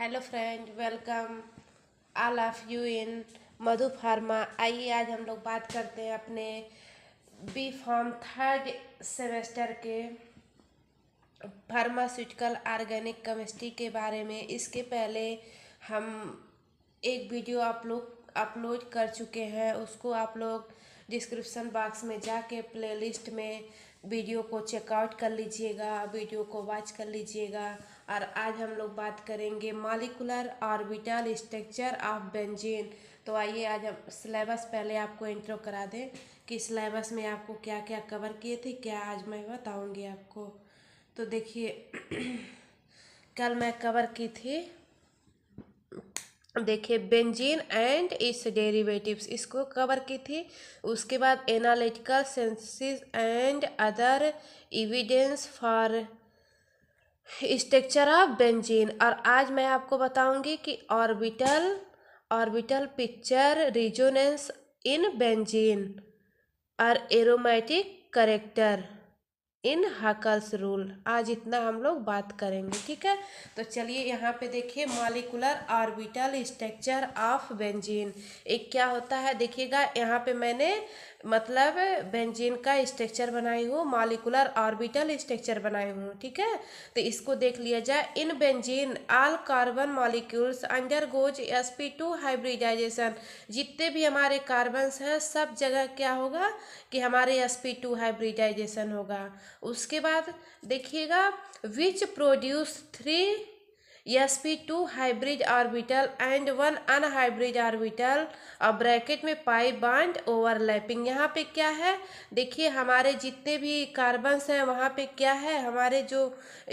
Hello friend, welcome all of you in Madhu pharma. आइए आज हम लोग बात करते हैं अपने बी फार्म थर्ड सेमेस्टर के फार्मास्यूटिकल ऑर्गेनिक केमिस्ट्री के बारे में। इसके पहले हम एक वीडियो अपलोड कर चुके हैं, उसको आप लोग डिस्क्रिप्शन बॉक्स में जाके प्लेलिस्ट में वीडियो को चेकआउट कर लीजिएगा, वीडियो को वॉच कर लीजिएगा। और आज हम लोग बात करेंगे molecular orbital structure of benzene. तो आइए आज हम सिलेबस पहले आपको इंट्रो करा दें कि सिलेबस में आपको क्या क्या कवर किए थे, क्या आज मैं बताऊंगी आपको। तो देखिए कल मैं कवर की थी, देखिए बेंजीन एंड इट्स डेरिवेटिव्स, इसको कवर की थी। उसके बाद analytical synthesis and other evidence for structure of benzene. और आज मैं आपको बताऊंगी कि orbital picture resonance in benzene और aromatic character in Huckel's rule. आज इतना हम लोग बात करेंगे, ठीक है। तो चलिए यहाँ पे देखिए molecular orbital structure of benzene एक क्या होता है। देखिएगा यहाँ पे मैंने मतलब बेंजीन का स्ट्रक्चर बनाई हूँ, मॉलिक्यूलर ऑर्बिटल स्ट्रक्चर बनाई हूँ, ठीक है। तो इसको देख लिया जाए। In benzene all carbon molecules undergoes sp2 hybridization. जितने भी हमारे कार्बन्स हैं सब जगह क्या होगा कि हमारे sp2 हाइब्रिडाइजेशन होगा। उसके बाद देखिएगा which produce 3 sp2 hybrid orbital and 1 unhybrid orbital और ब्रैकेट में पाई बॉन्ड ओवरलैपिंग। यहाँ पे क्या है, देखिए हमारे जितने भी कार्बन्स हैं वहाँ पे क्या है, हमारे जो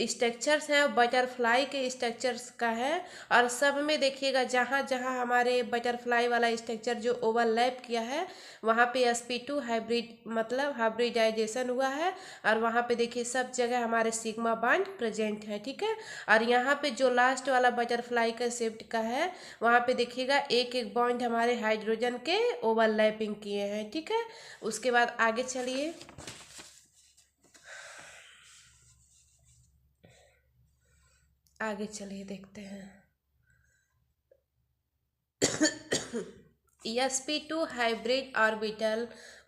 स्ट्रक्चर्स हैं बटरफ्लाई के स्ट्रक्चर्स का है। और सब में देखिएगा जहाँ जहाँ हमारे बटरफ्लाई वाला स्ट्रक्चर जो ओवरलैप किया है वहाँ पे sp2 हाइब्रिड मतलब हाइब्रिडाइजेशन हुआ है। और वहाँ पे देखिए सब जगह हमारे सिग्मा बॉन्ड प्रेजेंट है, ठीक है। और यहाँ पे जो लास्ट वाला बटरफ्लाई का शेप का है वहाँ पे देखिएगा एक एक बॉन्ड हमारे हाइड्रोजन के ओवरलैपिंग किए हैं, ठीक है। उसके बाद आगे चलिए, देखते हैं। sp2 hybrid orbital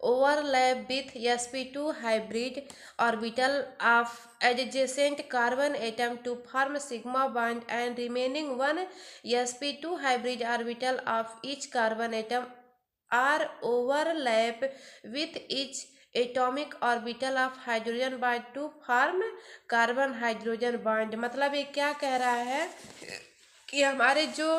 overlap with sp2 hybrid orbital of adjacent carbon atom to form sigma bond, and remaining one sp2 hybrid orbital of each carbon atom are overlap with each atomic orbital of hydrogen bond to form carbon hydrogen bond. मतलब ये क्या कह रहा है कि हमारे जो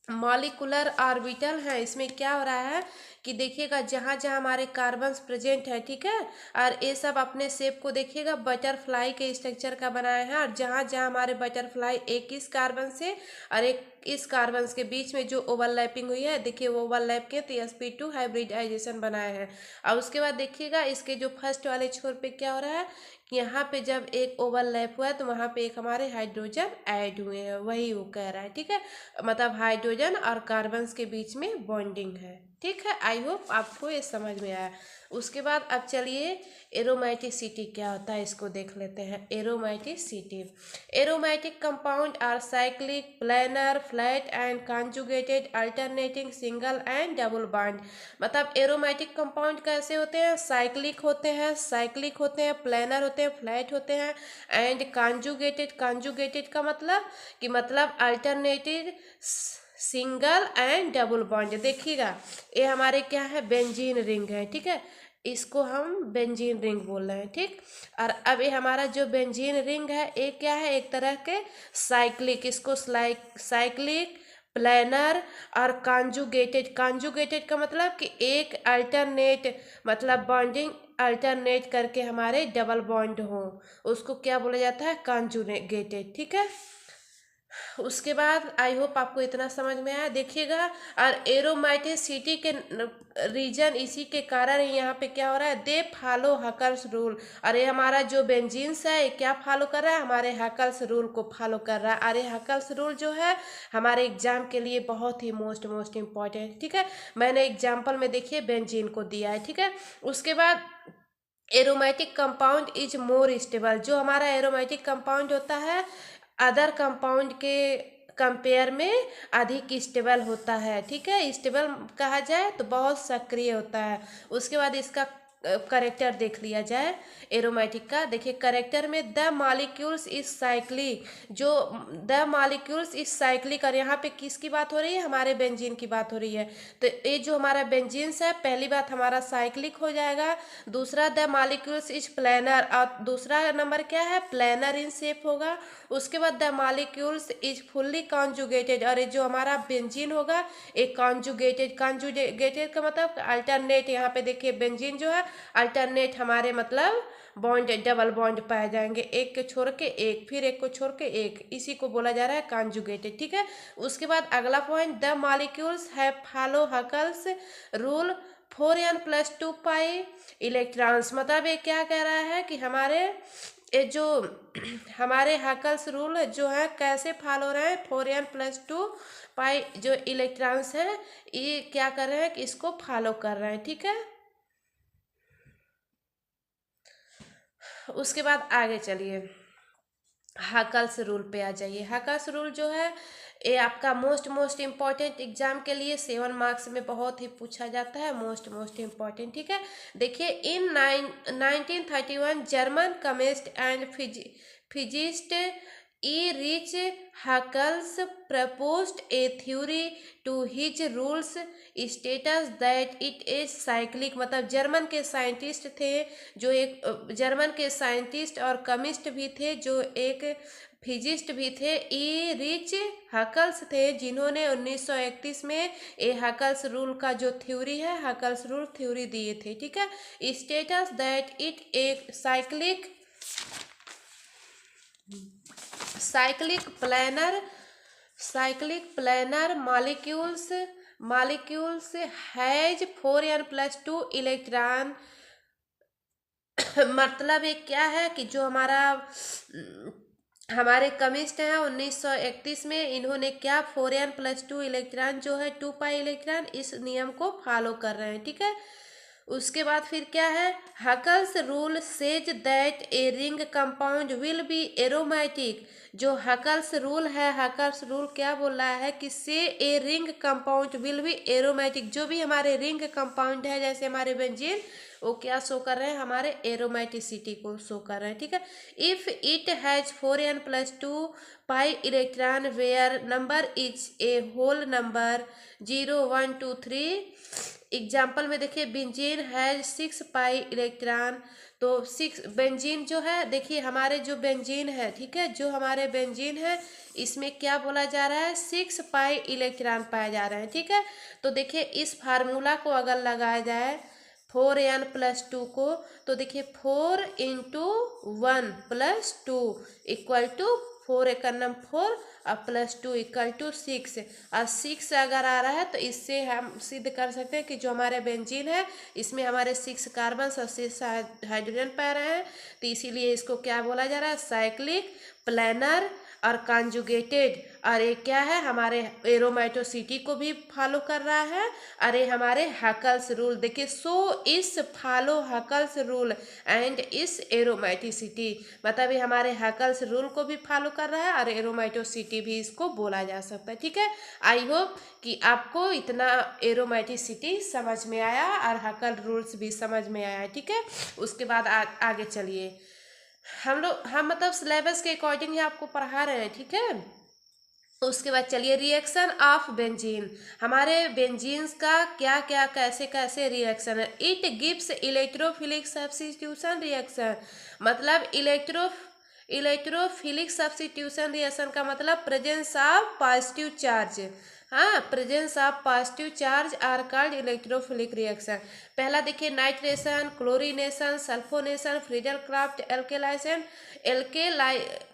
molecular orbital है इसमें क्या हो रहा है कि देखिएगा जहाँ जहाँ हमारे कार्बन्स प्रेजेंट है, ठीक है। और ये सब अपने शेप को देखिएगा बटरफ्लाई के स्ट्रक्चर का बनाया है। और जहाँ जहाँ हमारे बटरफ्लाई एक इस कार्बन से और एक इस कार्बन के बीच में जो ओवरलैपिंग हुई है, देखिए वो ओवरलैप के तो sp2 हाइब्रिडाइजेशन बनाया है। और उसके बाद देखिएगा इसके जो फर्स्ट वाले छोर पे क्या हो रहा है कि यहाँ पे जब एक ओवरलैप हुआ है तो वहाँ पे एक हमारे हाइड्रोजन ऐड हुए हैं, वही वो कह रहा है, ठीक है। मतलब हाइड्रोजन और कार्बन्स के बीच में बॉन्डिंग है, ठीक है। आई होप आपको ये समझ में आया। उसके बाद अब चलिए एरोमेटिसिटी क्या होता है इसको देख लेते हैं। Aromatic compound are cyclic, planar, flat and conjugated, alternating single and double bond. मतलब एरोमेटिक कंपाउंड कैसे होते हैं, साइक्लिक होते हैं, प्लेनर होते हैं, फ्लैट होते हैं एंड कॉन्जुगेटेड का मतलब कि मतलब alternative single and double bond. देखिएगा ये हमारे क्या है, बेंजीन रिंग है, ठीक है। इसको हम बेंजीन रिंग बोल रहे हैं, ठीक। और अब ये हमारा जो बेंजीन रिंग है ये क्या है, एक तरह के साइक्लिक, इसको साइक्लिक, प्लेनर और कॉन्जुगेटेड का मतलब कि एक अल्टरनेट मतलब बॉन्डिंग अल्टरनेट करके हमारे डबल बॉन्ड हो, उसको क्या बोला जाता है, कॉन्जुगेटेड, ठीक है। उसके बाद आई होप आपको इतना समझ में आया। देखिएगा और एरोमेटिसिटी के रीजन इसी के कारण ही यहाँ पे क्या हो रहा है, दे फॉलो हकल्स रूल। और ये हमारा जो बेंजीन्स है ये क्या फॉलो कर रहा है, हमारे हकल्स रूल को फॉलो कर रहा है। और ये हकल्स रूल जो है हमारे एग्जाम के लिए बहुत ही मोस्ट इम्पॉर्टेंट, ठीक है। मैंने एग्जाम्पल में देखिए बेंजीन को दिया है, ठीक है। उसके बाद aromatic compound is more stable. जो हमारा एरोमेटिक कंपाउंड होता है अदर कंपाउंड के कंपेयर में अधिक स्टेबल होता है। ठीक है, स्टेबल कहा जाए तो बहुत सक्रिय होता है। उसके बाद इसका करेक्टर देख लिया जाए एरोमेटिक का। देखिए करेक्टर में द मॉलिक्यूल्स इज साइक्लिक, जो द मॉलिक्यूल्स इज साइक्लिक, और यहाँ पे किसकी बात हो रही है, हमारे बेंजीन की बात हो रही है। तो ये जो हमारा बेंजीन्स है, पहली बात हमारा साइक्लिक हो जाएगा। दूसरा द मॉलिक्यूल्स इज प्लेनर, और दूसरा नंबर क्या है, प्लेनर इन शेप होगा। उसके बाद the molecules is fully conjugated, और ये जो हमारा बेंजीन होगा एक कॉन्जुगेटेड, कॉन्जुगेटेड का मतलब अल्टरनेट। यहाँ पे देखिए बेंजीन जो है अल्टरनेट हमारे मतलब बॉन्ड, डबल बॉन्ड पाए जाएंगे, एक को छोड़ के एक, फिर एक को छोड़ के एक, इसी को बोला जा रहा है कॉन्जुगेटेड। ठीक है, उसके बाद अगला point, the molecules have follow Huckel's rule 4n+2 pi electrons. मतलब ये क्या कह रहा है कि हमारे ये जो हमारे हकल्स रूल जो है कैसे फॉलो रहे हैं, 4n+2 पाई जो इलेक्ट्रॉन्स हैं ये क्या कर रहे हैं कि इसको फॉलो कर रहे हैं। ठीक है, उसके बाद आगे चलिए हकल्स रूल पे आ जाइए। हकल्स रूल जो है ये आपका मोस्ट इम्पॉर्टेंट एग्जाम के लिए 7 मार्क्स में बहुत ही पूछा जाता है, मोस्ट इम्पॉर्टेंट। ठीक है, देखिए in 1931 German chemist and physicist Erich Huckel's proposed a theory to his rules states that it is cyclic. मतलब जर्मन के साइंटिस्ट थे, जो एक जर्मन के साइंटिस्ट और केमिस्ट भी थे, जो एक फिजिस्ट भी थे, ई रिच हकल्स थे, जिन्होंने 1931 में ए हकल्स रूल का जो थ्योरी है, हकल्स रूल थ्योरी दिए थे। ठीक है, स्टेटस दैट इट एक cyclic planar molecules has 4n+2 electron. मतलब ये क्या है कि जो हमारे केमिस्ट हैं 1931 में, इन्होंने क्या 4n+2 इलेक्ट्रॉन जो है 2 पाई इलेक्ट्रॉन, इस नियम को फॉलो कर रहे हैं। ठीक है, उसके बाद फिर क्या है, Huckel's rule says that a ring compound will be aromatic. जो हकल्स रूल है, हकल्स रूल क्या बोल रहा है कि से a ring compound will be aromatic, जो भी हमारे रिंग कंपाउंड है जैसे हमारे बेंजीन, वो क्या शो कर रहे हैं, हमारे एरोमेटिसिटी को शो कर रहे हैं। ठीक है, if it has 4n+2 pi electron where number is a whole number 0 1 2 3। Example में देखिए बेंजीन हैज 6 पाई इलेक्ट्रॉन, तो 6 बेंजीन जो है, देखिए हमारे जो बेंजीन है, ठीक है, जो हमारे बेंजीन है इसमें क्या बोला जा रहा है, 6 पाई इलेक्ट्रॉन पाए जा रहे हैं। ठीक है, तो देखिए इस फार्मूला को अगर लगाया जाए 4n+2 को, तो देखिए 4 × 1 + 2 = 4 × 4 और +2 = 6, और 6 अगर आ रहा है तो इससे हम सिद्ध कर सकते हैं कि जो हमारे बेंजीन है इसमें हमारे 6 कार्बन और 6 हाइड्रोजन पा रहे हैं, तो इसीलिए इसको क्या बोला जा रहा है, साइक्लिक प्लानर और कॉन्जुगेटेड। और ये क्या है, हमारे एरोमेटोसिटी को भी फॉलो कर रहा है, अरे हमारे हकल्स रूल। देखिए सो इस फॉलो हकल्स रूल एंड इस एरोमेटिसिटी, मतलब ये हमारे हकल्स रूल को भी फॉलो कर रहा है और एरोमेटोसिटी भी इसको बोला जा सकता है। ठीक है, आई होप कि आपको इतना एरोमेटिसिटी समझ में आया और हकल रूल्स भी समझ में आया। ठीक है, उसके बाद आगे चलिए हम मतलब सिलेबस के अकॉर्डिंग ही आपको पढ़ा रहे हैं। ठीक है, उसके बाद चलिए रिएक्शन ऑफ बेंजीन, हमारे बेंजीन्स का क्या क्या कैसे कैसे रिएक्शन है। It gives electrophilic substitution reaction, मतलब इलेक्ट्रोफिलिक सब्स्टिट्यूशन रिएक्शन का मतलब प्रेजेंस ऑफ पॉजिटिव चार्ज। हाँ, presence of positive charge are called electrophilic reaction. पहला देखिए nitration, chlorination, sulphonation, Friedel Crafts,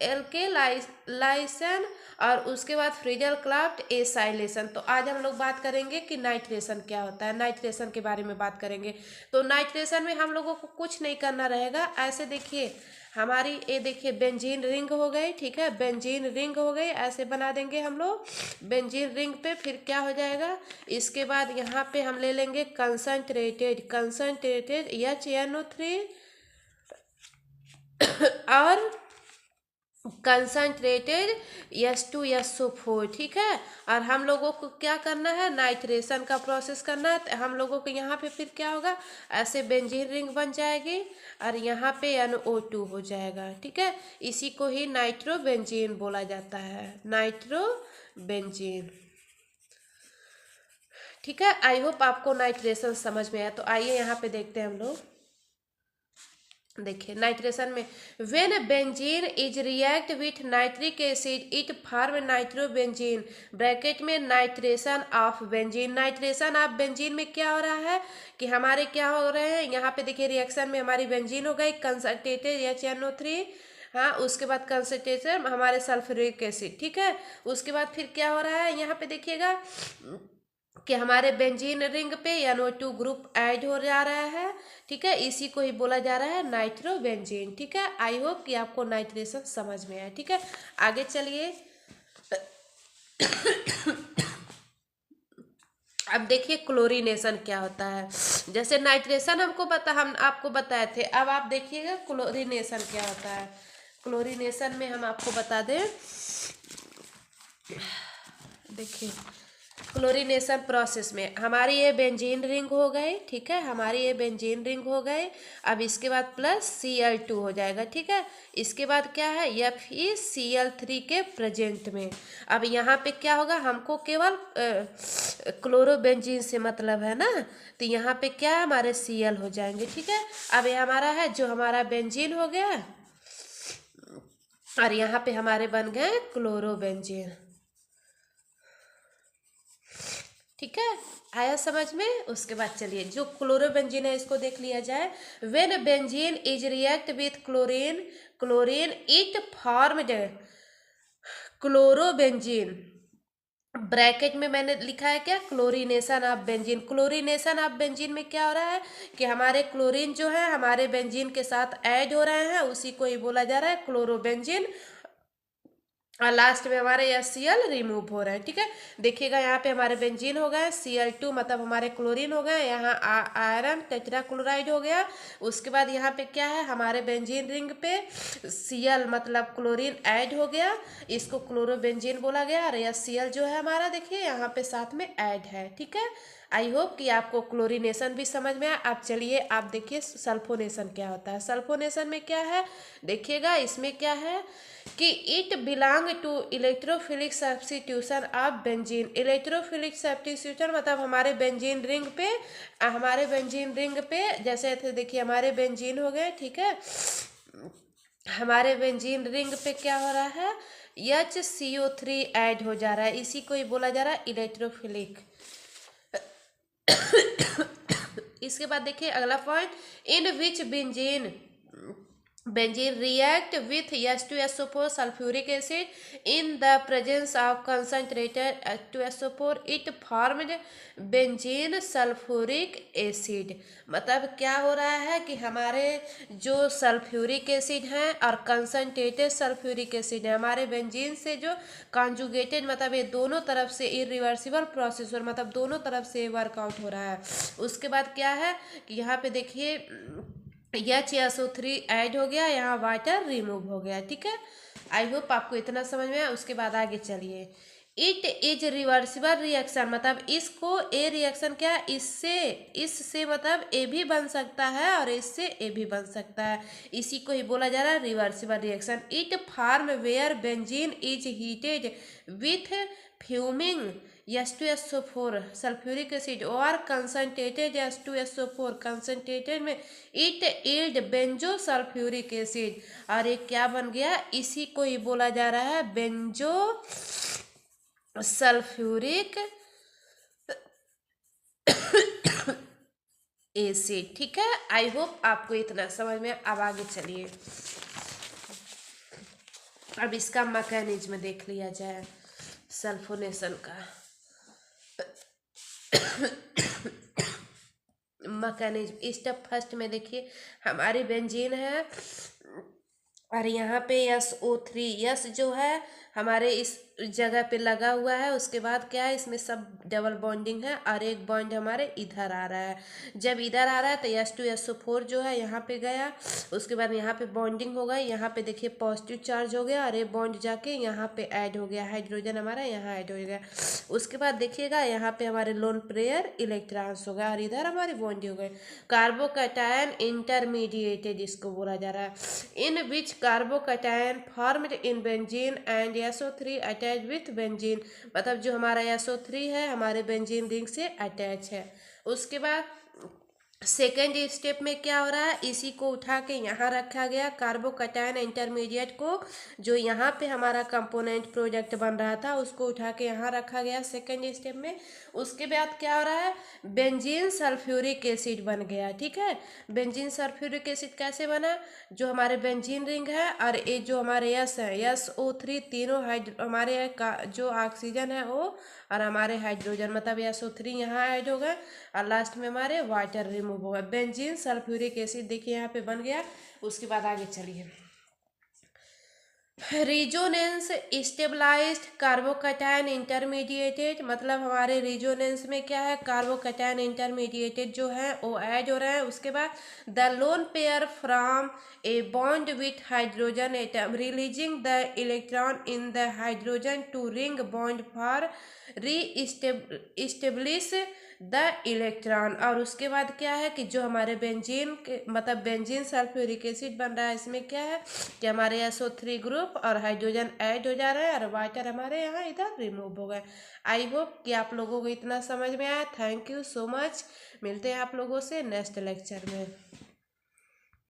alkylation और उसके बाद फ्रीजल क्राफ्ट एसाइलेशन। तो आज हम लोग बात करेंगे कि नाइट्रेशन क्या होता है, नाइट्रेशन के बारे में बात करेंगे। तो नाइट्रेशन में हम लोगों को कुछ नहीं करना रहेगा, ऐसे देखिए हमारी ये देखिए बेंजीन रिंग हो गई। ठीक है, बेंजीन रिंग हो गई, ऐसे बना देंगे हम लोग बेंजीन रिंग पे। फिर क्या हो जाएगा, इसके बाद यहाँ पे हम ले लेंगे कंसंट्रेटेड HNO3 और कंसंट्रेटेड H2SO4, ठीक है। और हम लोगों को क्या करना है, नाइट्रेशन का प्रोसेस करना है। तो हम लोगों को यहाँ पे फिर क्या होगा, ऐसे बेंजीन रिंग बन जाएगी और यहाँ पे NO2 हो जाएगा, ठीक है। इसी को ही नाइट्रोबेंजीन बोला जाता है, नाइट्रोबेंजीन, ठीक है। आई होप आपको नाइट्रेशन समझ में आया। तो आइए यहाँ पे देखते हैं हम लोग। देखिए नाइट्रेशन में, when benzene is react with nitric acid it form nitrobenzene, bracket में nitration of benzene. Nitration of benzene में क्या हो रहा है कि हमारे क्या हो रहे हैं, यहाँ पे देखिए रिएक्शन में हमारी बेंजीन हो गई कंसंट्रेटेड HNO3, हाँ। उसके बाद कंसंट्रेशन हमारे सल्फ्यूरिक एसिड, ठीक है। उसके बाद फिर क्या हो रहा है, यहाँ पे देखिएगा कि हमारे बेंजीन रिंग पे NO2 ग्रुप ऐड हो जा रहा है, ठीक है। इसी को ही बोला जा रहा है नाइट्रोबेंजीन, ठीक है। आई होप कि आपको नाइट्रेशन समझ में आया, ठीक है। आगे चलिए। अब देखिए क्लोरीनेशन क्या होता है। जैसे नाइट्रेशन हम आपको बताए थे, अब आप देखिएगा क्लोरीनेशन क्या होता है। क्लोरीनेशन में हम आपको बता दें, देखिए क्लोरीनेशन प्रोसेस में हमारी ये बेंजीन रिंग हो गई, ठीक है। हमारी ये बेंजीन रिंग हो गई। अब इसके बाद प्लस Cl2 हो जाएगा, ठीक है। इसके बाद क्या है, FeCl3 के प्रेजेंट में। अब यहाँ पे क्या होगा, हमको केवल क्लोरोबेंजीन से मतलब है ना, तो यहाँ पे क्या है, हमारे Cl हो जाएंगे, ठीक है। अब ये हमारा है जो हमारा बेंजीन हो गया और यहाँ पे हमारे बन गए क्लोरोबेंजीन, ठीक है। आया समझ में। उसके बाद चलिए जो क्लोरोबेंजीन है इसको देख लिया जाए। When benzene is react with chlorine, chlorine it formed chlorobenzene, bracket में मैंने लिखा है क्या, chlorination of benzene. Chlorination of benzene में क्या हो रहा है कि हमारे क्लोरीन जो है हमारे बेंजीन के साथ ऐड हो रहे हैं, उसी को ही बोला जा रहा है क्लोरोबेंजीन। और लास्ट में हमारे यह Cl रिमूव हो रहे हैं, ठीक है। देखिएगा यहाँ पे हमारे बेंजीन हो गए, Cl2 मतलब हमारे क्लोरीन हो गए, यहाँ आयरन टेट्रा क्लोराइड हो गया। उसके बाद यहाँ पे क्या है, हमारे बेंजीन रिंग पे Cl मतलब क्लोरीन ऐड हो गया, इसको क्लोरोबेंजीन बोला गया। और यह Cl जो है हमारा देखिए यहाँ पे साथ में ऐड है, ठीक है। आई होप कि आपको क्लोरीनेशन भी समझ में आया। आप चलिए आप देखिए सल्फोनेशन क्या होता है। सल्फोनेशन में क्या है, देखिएगा इसमें क्या है कि it belong to electrophilic substitution of benzene. Electrophilic substitution मतलब हमारे बेंजीन रिंग पे जैसे थे, देखिए हमारे बेंजीन हो गए, ठीक है। हमारे बेंजीन रिंग पे क्या हो रहा है, HCO3 ऐड हो जा रहा है, इसी को ही बोला जा रहा है इलेक्ट्रोफिलिक। इसके बाद देखिए अगला point, in which benzene react with H2SO4 sulfuric acid in the presence of concentrated H2SO4 it formed benzene sulphuric acid. मतलब क्या हो रहा है कि हमारे जो सल्फ्यूरिक एसिड हैं और कंसनट्रेटेड सल्फ्यूरिक एसिड है हमारे बेंजीन से जो कॉन्जुगेटेड, मतलब ये दोनों तरफ से इरिवर्सिबल प्रोसेस, और मतलब दोनों तरफ से वर्कआउट हो रहा है। उसके बाद क्या है कि यहाँ पे देखिए HCO3 ऐड हो गया, यहाँ वाटर रिमूव हो गया, ठीक है। आई होप आपको इतना समझ में आया। उसके बाद आगे चलिए, इट इज रिवर्सिबल रिएक्शन, मतलब इसको ए रिएक्शन क्या है, इससे मतलब ए भी बन सकता है और इससे ए भी बन सकता है, इसी को ही बोला जा रहा है reversible reaction. It form where benzene is heated with fuming H2SO4 sulphuric acid और कंसनट्रेटेड H2SO4 कंसनट्रेटेड में it yield benzo sulphuric acid, और ये क्या बन गया, इसी को ही बोला जा रहा है बेंजो सल्फ्यूरिक एसिड, ठीक है। आई होप आपको इतना समझ में। अब आगे चलिए, अब इसका मैकेनिज्म देख लिया जाए सल्फोनेशन का। मैकेनिज्म स्टेप फर्स्ट में देखिए हमारी बेंजीन है और यहाँ पे SO3 यस जो है हमारे इस जगह पे लगा हुआ है। उसके बाद क्या है, इसमें सब डबल बॉन्डिंग है और एक बॉन्ड हमारे इधर आ रहा है। जब इधर आ रहा है तो H2SO4 जो है यहाँ पे गया, उसके बाद यहाँ पे बॉन्डिंग हो गई, यहाँ पे देखिए पॉजिटिव चार्ज हो गया और ये बॉन्ड जाके यहाँ पे ऐड हो गया, हाइड्रोजन हमारा यहाँ ऐड हो गया। उसके बाद देखिएगा यहाँ पे हमारे लोन पेयर इलेक्ट्रॉन्स हो गए और इधर हमारी बॉन्डिंग हो गई। कार्बोकैटायन इंटरमीडिएटेड इसको बोला जा रहा है। In which carbocation formed in benzene and SO3 attach with benzene, मतलब जो हमारा SO3 है हमारे बेंजीन रिंग से अटैच है। उसके बाद सेकेंड स्टेप में क्या हो रहा है, इसी को उठा के यहाँ रखा गया, कार्बोकैटायन इंटरमीडिएट को जो यहाँ पे हमारा कंपोनेंट प्रोडक्ट बन रहा था उसको उठा के यहाँ रखा गया सेकेंड स्टेप में। उसके बाद क्या हो रहा है, बेंजीन सल्फ्यूरिक एसिड बन गया। ठीक है, बेंजीन सल्फ्यूरिक एसिड कैसे बना, जो हमारे बेंजीन रिंग है और ये जो हमारे यस है SO3 तीनों हमारे जो ऑक्सीजन है वो और हमारे हाइड्रोजन मतलब SO3 यहाँ ऐड हो गए और लास्ट में हमारे वाटर रिमूव हो गए। बेंजीन सल्फ्यूरिक एसिड देखिए यहाँ पे बन गया। उसके बाद आगे चलिए, रिजोनेंस स्टेबलाइज्ड कार्बोकैटायन इंटरमीडिएटेड, मतलब हमारे रिजोनेंस में क्या है, कार्बोकैटायन इंटरमीडिएटेड जो है वो ऐड हो रहा है। उसके बाद the lone pair from a bond with hydrogen atom releasing the electron in the hydrogen to ring bond for reestablish the electron. और उसके बाद क्या है कि जो हमारे बेंजीन के मतलब बेंजीन सल्फ्यूरिक एसिड बन रहा है, इसमें क्या है कि हमारे SO3 ग्रुप और हाइड्रोजन ऐड हो जा रहा है और वाटर हमारे यहाँ इधर रिमूव हो गए। आई होप कि आप लोगों को इतना समझ में आया। Thank you so much. मिलते हैं आप लोगों से नेक्स्ट लेक्चर में।